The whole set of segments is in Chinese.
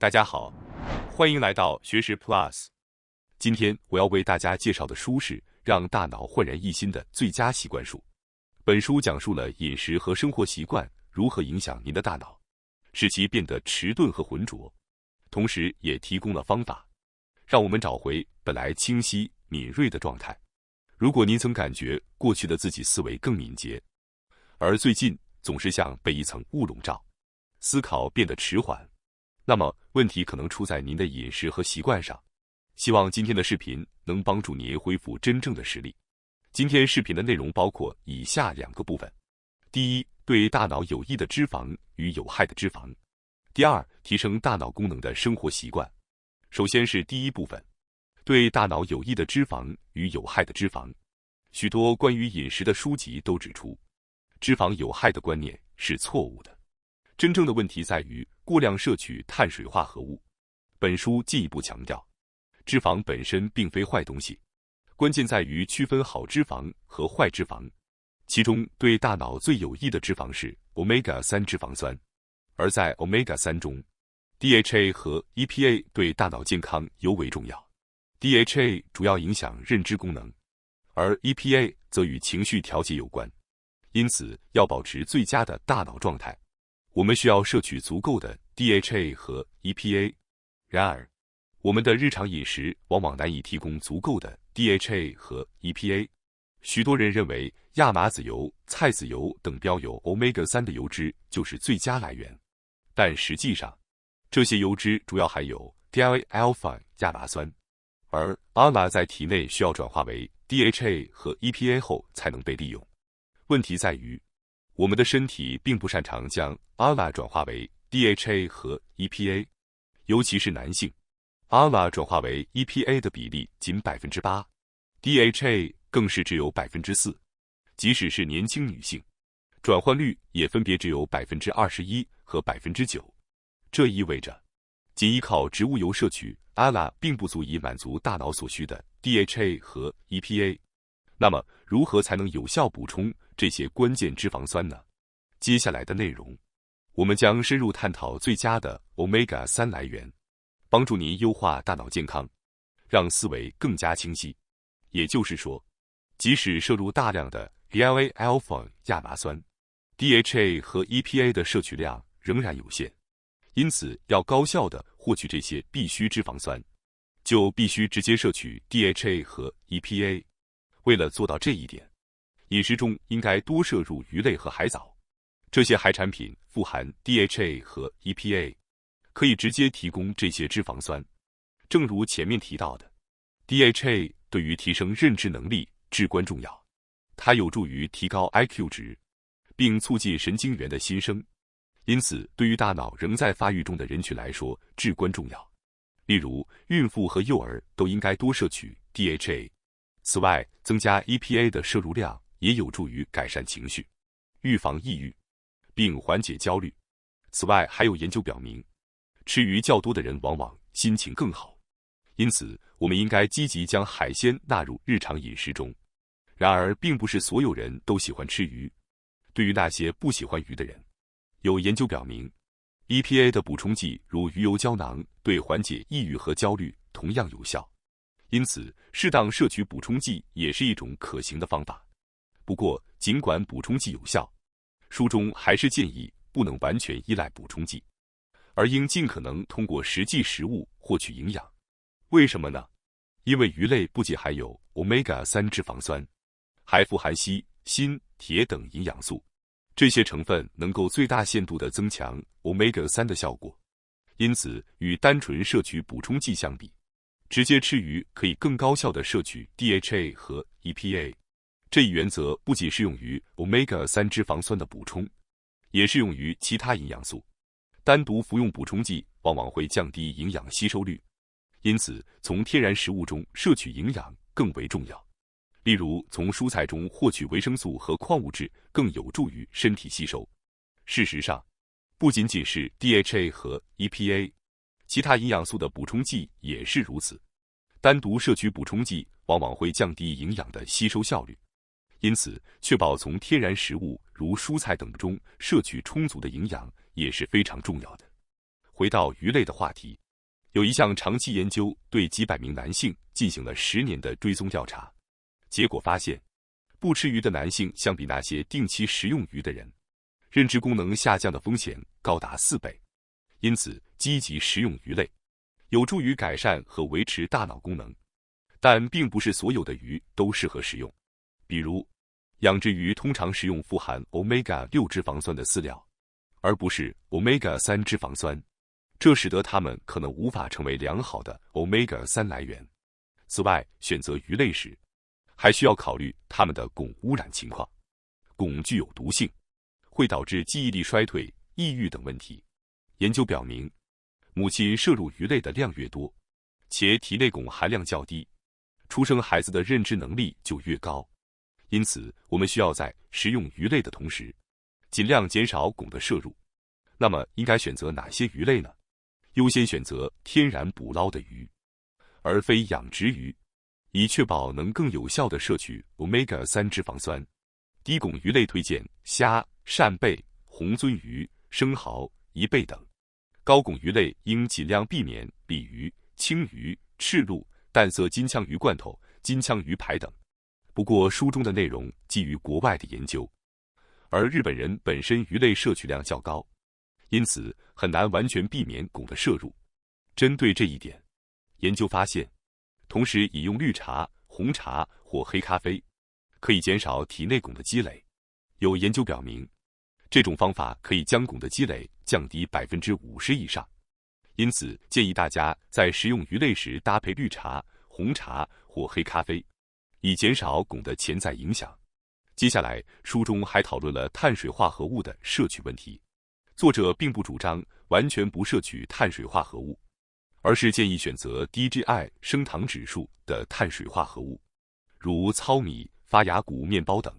大家好，欢迎来到学识 Plus。今天我要为大家介绍的书是《让大脑焕然一新的最佳习惯术》。本书讲述了饮食和生活习惯如何影响您的大脑，使其变得迟钝和浑浊，同时也提供了方法，让我们找回本来清晰敏锐的状态。如果您曾感觉过去的自己思维更敏捷，而最近总是像被一层雾笼罩，思考变得迟缓，那么问题可能出在您的饮食和习惯上。希望今天的视频能帮助您恢复真正的实力。今天视频的内容包括以下2个部分：第一，对大脑有益的脂肪与有害的脂肪；第二，提升大脑功能的生活习惯。首先是第一部分，对大脑有益的脂肪与有害的脂肪。许多关于饮食的书籍都指出，脂肪有害的观念是错误的。真正的问题在于过量摄取碳水化合物。本书进一步强调，脂肪本身并非坏东西，关键在于区分好脂肪和坏脂肪。其中对大脑最有益的脂肪是 Omega-3 脂肪酸，而在 Omega-3 中， DHA 和 EPA 对大脑健康尤为重要。 DHA 主要影响认知功能，而 EPA 则与情绪调节有关。因此要保持最佳的大脑状态，我们需要摄取足够的 DHA 和 EPA。 然而我们的日常饮食往往难以提供足够的 DHA 和 EPA。 许多人认为亚麻籽油、菜籽油等标有 Omega-3 的油脂就是最佳来源，但实际上这些油脂主要含有 DIA-alpha 亚麻酸，而 ALA 在体内需要转化为 DHA 和 EPA 后才能被利用。问题在于，我们的身体并不擅长将 ALA 转化为 DHA 和 EPA， 尤其是男性，ALA 转化为 EPA 的比例仅 8%， DHA 更是只有 4%。 即使是年轻女性，转换率也分别只有 21% 和 9%。 这意味着，仅依靠植物油摄取 ALA 并不足以满足大脑所需的 DHA 和 EPA。 那么，如何才能有效补充这些关键脂肪酸呢？接下来的内容，我们将深入探讨最佳的 Omega-3 来源，帮助您优化大脑健康，让思维更加清晰。也就是说，即使摄入大量的 DIA-alpha 亚麻酸， DHA 和 EPA 的摄取量仍然有限。因此要高效地获取这些必需脂肪酸，就必须直接摄取 DHA 和 EPA。 为了做到这一点，饮食中应该多摄入鱼类和海藻，这些海产品富含 DHA 和 EPA， 可以直接提供这些脂肪酸。正如前面提到的， DHA 对于提升认知能力至关重要，它有助于提高 IQ 值，并促进神经元的新生，因此对于大脑仍在发育中的人群来说至关重要。例如，孕妇和幼儿都应该多摄取 DHA。 此外，增加 EPA 的摄入量也有助于改善情绪，预防抑郁，并缓解焦虑。此外，还有研究表明，吃鱼较多的人往往心情更好。因此，我们应该积极将海鲜纳入日常饮食中。然而，并不是所有人都喜欢吃鱼。对于那些不喜欢鱼的人，有研究表明， EPA 的补充剂如鱼油胶囊对缓解抑郁和焦虑同样有效。因此，适当摄取补充剂也是一种可行的方法。不过，尽管补充剂有效，书中还是建议不能完全依赖补充剂，而应尽可能通过实际食物获取营养。为什么呢？因为鱼类不仅含有 Omega-3 脂肪酸，还富含硒、锌、铁等营养素，这些成分能够最大限度地增强 Omega-3 的效果。因此，与单纯摄取补充剂相比，直接吃鱼可以更高效地摄取 DHA 和 EPA。 这一原则不仅适用于 Omega-3 脂肪酸的补充，也适用于其他营养素。单独服用补充剂往往会降低营养吸收率，因此从天然食物中摄取营养更为重要。例如，从蔬菜中获取维生素和矿物质更有助于身体吸收。事实上，不仅仅是 DHA 和 EPA， 其他营养素的补充剂也是如此。单独摄取补充剂往往会降低营养的吸收效率，因此确保从天然食物如蔬菜等中摄取充足的营养也是非常重要的。回到鱼类的话题，有一项长期研究对几百名男性进行了10年的追踪调查，结果发现，不吃鱼的男性相比那些定期食用鱼的人，认知功能下降的风险高达4倍。因此，积极食用鱼类有助于改善和维持大脑功能。但并不是所有的鱼都适合食用，比如，养殖鱼通常食用富含 Omega-6 脂肪酸的饲料，而不是 Omega-3 脂肪酸，这使得它们可能无法成为良好的 Omega-3 来源。此外，选择鱼类时，还需要考虑它们的汞污染情况。汞具有毒性，会导致记忆力衰退、抑郁等问题。研究表明，母亲摄入鱼类的量越多，且体内汞含量较低，出生孩子的认知能力就越高。因此，我们需要在食用鱼类的同时，尽量减少汞的摄入。那么，应该选择哪些鱼类呢？优先选择天然捕捞的鱼，而非养殖鱼，以确保能更有效地摄取 Omega-3 脂肪酸。低汞鱼类推荐虾、扇贝、红鳟鱼、生蚝、贻贝等。高汞鱼类应尽量避免鲤鱼、青鱼、赤鹭、淡色金枪鱼罐头、金枪鱼排等。不过，书中的内容基于国外的研究，而日本人本身鱼类摄取量较高，因此很难完全避免汞的摄入。针对这一点，研究发现，同时饮用绿茶、红茶或黑咖啡，可以减少体内汞的积累。有研究表明，这种方法可以将汞的积累降低50%以上。因此，建议大家在食用鱼类时搭配绿茶、红茶或黑咖啡，以减少汞的潜在影响。接下来，书中还讨论了碳水化合物的摄取问题。作者并不主张完全不摄取碳水化合物，而是建议选择低 GI 升糖指数的碳水化合物，如糙米、发芽谷面包等。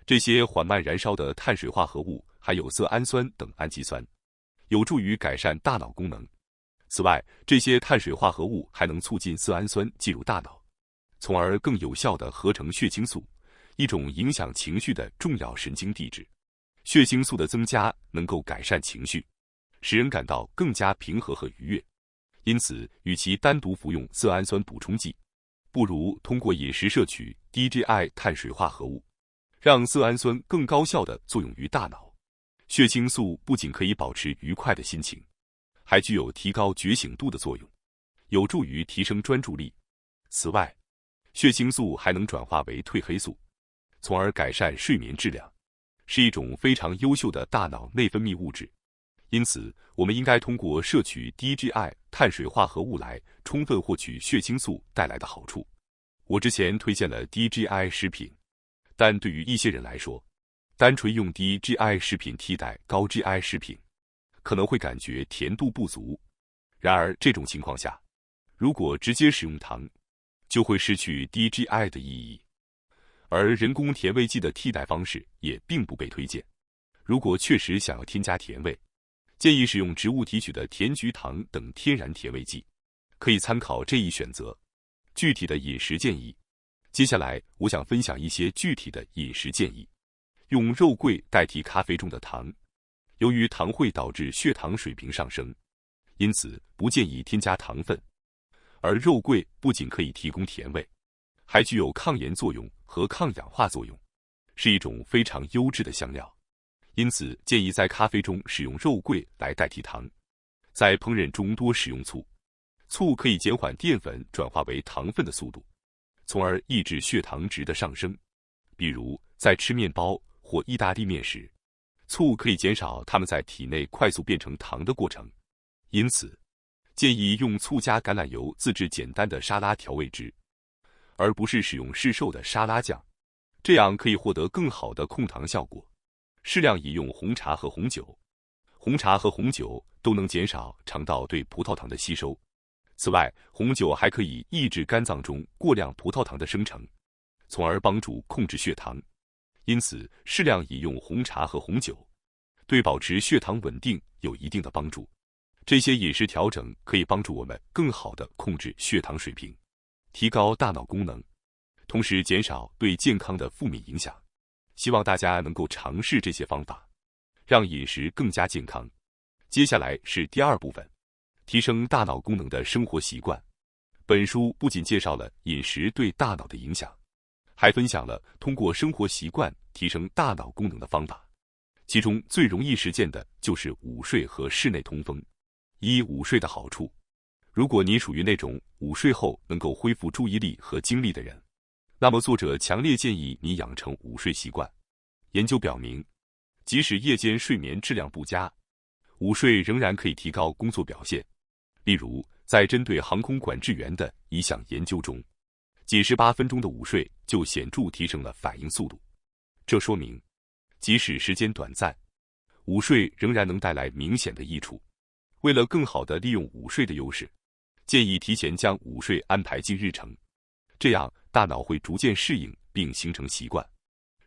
这些缓慢燃烧的碳水化合物含有色氨酸等氨基酸，有助于改善大脑功能。此外，这些碳水化合物还能促进色氨酸进入大脑，从而更有效地合成血清素，一种影响情绪的重要神经递质。血清素的增加能够改善情绪，使人感到更加平和和愉悦。因此，与其单独服用色氨酸补充剂，不如通过饮食摄取低 GI 碳水化合物，让色氨酸更高效地作用于大脑。血清素不仅可以保持愉快的心情，还具有提高觉醒度的作用，有助于提升专注力。此外，血清素还能转化为褪黑素，从而改善睡眠质量，是一种非常优秀的大脑内分泌物质。因此，我们应该通过摄取低 GI 碳水化合物来充分获取血清素带来的好处。我之前推荐了低 GI 食品，但对于一些人来说，单纯用低 GI 食品替代高 GI 食品，可能会感觉甜度不足。然而，这种情况下，如果直接使用糖，就会失去低 GI 的意义。而人工甜味剂的替代方式也并不被推荐。如果确实想要添加甜味，建议使用植物提取的甜菊糖等天然甜味剂，可以参考这一选择。具体的饮食建议，接下来我想分享一些具体的饮食建议。用肉桂代替咖啡中的糖，由于糖会导致血糖水平上升，因此不建议添加糖分。而肉桂不仅可以提供甜味，还具有抗炎作用和抗氧化作用，是一种非常优质的香料。因此，建议在咖啡中使用肉桂来代替糖。在烹饪中多使用醋，醋可以减缓淀粉转化为糖分的速度，从而抑制血糖值的上升。比如，在吃面包或意大利面时，醋可以减少它们在体内快速变成糖的过程。因此，建议用醋加橄榄油自制简单的沙拉调味汁，而不是使用市售的沙拉酱，这样可以获得更好的控糖效果。适量饮用红茶和红酒，红茶和红酒都能减少肠道对葡萄糖的吸收。此外，红酒还可以抑制肝脏中过量葡萄糖的生成，从而帮助控制血糖。因此，适量饮用红茶和红酒，对保持血糖稳定有一定的帮助。这些饮食调整可以帮助我们更好地控制血糖水平，提高大脑功能，同时减少对健康的负面影响。希望大家能够尝试这些方法，让饮食更加健康。接下来是第二部分，提升大脑功能的生活习惯。本书不仅介绍了饮食对大脑的影响，还分享了通过生活习惯提升大脑功能的方法。其中最容易实践的就是午睡和室内通风。午睡的好处，如果你属于那种午睡后能够恢复注意力和精力的人，那么作者强烈建议你养成午睡习惯。研究表明，即使夜间睡眠质量不佳，午睡仍然可以提高工作表现。例如，在针对航空管制员的一项研究中，仅18分钟的午睡就显著提升了反应速度。这说明，即使时间短暂，午睡仍然能带来明显的益处。为了更好地利用午睡的优势，建议提前将午睡安排进日程，这样大脑会逐渐适应并形成习惯，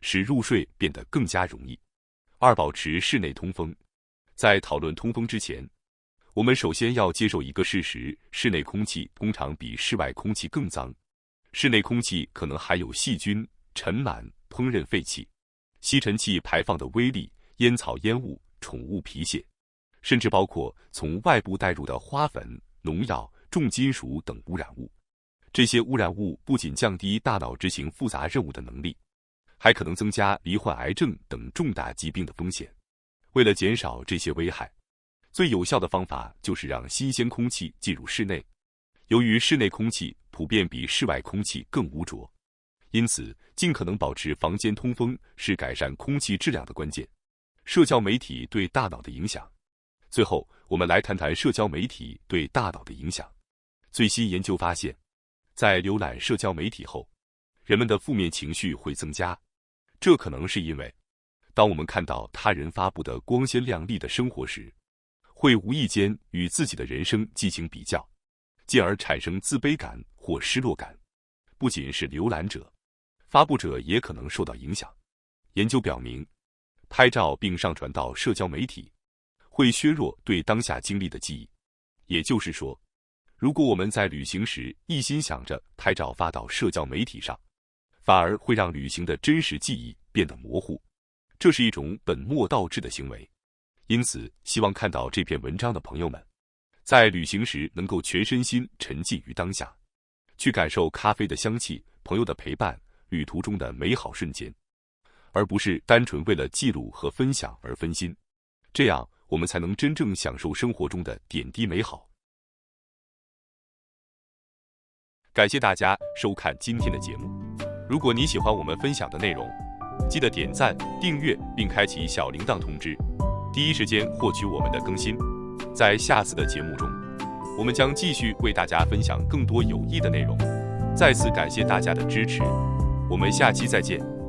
使入睡变得更加容易。保持室内通风。在讨论通风之前，我们首先要接受一个事实：室内空气通常比室外空气更脏。室内空气可能含有细菌、尘螨、烹饪废气、吸尘器排放的微粒、烟草烟雾、宠物皮屑，甚至包括从外部带入的花粉、农药、重金属等污染物。这些污染物不仅降低大脑执行复杂任务的能力，还可能增加罹患癌症等重大疾病的风险。为了减少这些危害，最有效的方法就是让新鲜空气进入室内。由于室内空气普遍比室外空气更污浊，因此尽可能保持房间通风是改善空气质量的关键。社交媒体对大脑的影响。最后，我们来谈谈社交媒体对大脑的影响。最新研究发现，在浏览社交媒体后，人们的负面情绪会增加。这可能是因为，当我们看到他人发布的光鲜亮丽的生活时，会无意间与自己的人生进行比较，进而产生自卑感或失落感。不仅是浏览者，发布者也可能受到影响。研究表明，拍照并上传到社交媒体，会削弱对当下经历的记忆。也就是说，如果我们在旅行时一心想着拍照发到社交媒体上，反而会让旅行的真实记忆变得模糊。这是一种本末倒置的行为。因此，希望看到这篇文章的朋友们，在旅行时能够全身心沉浸于当下，去感受咖啡的香气、朋友的陪伴、旅途中的美好瞬间，而不是单纯为了记录和分享而分心。这样，我们才能真正享受生活中的点滴美好。感谢大家收看今天的节目。如果你喜欢我们分享的内容，记得点赞、订阅并开启小铃铛通知，第一时间获取我们的更新。在下次的节目中，我们将继续为大家分享更多有益的内容。再次感谢大家的支持，我们下期再见。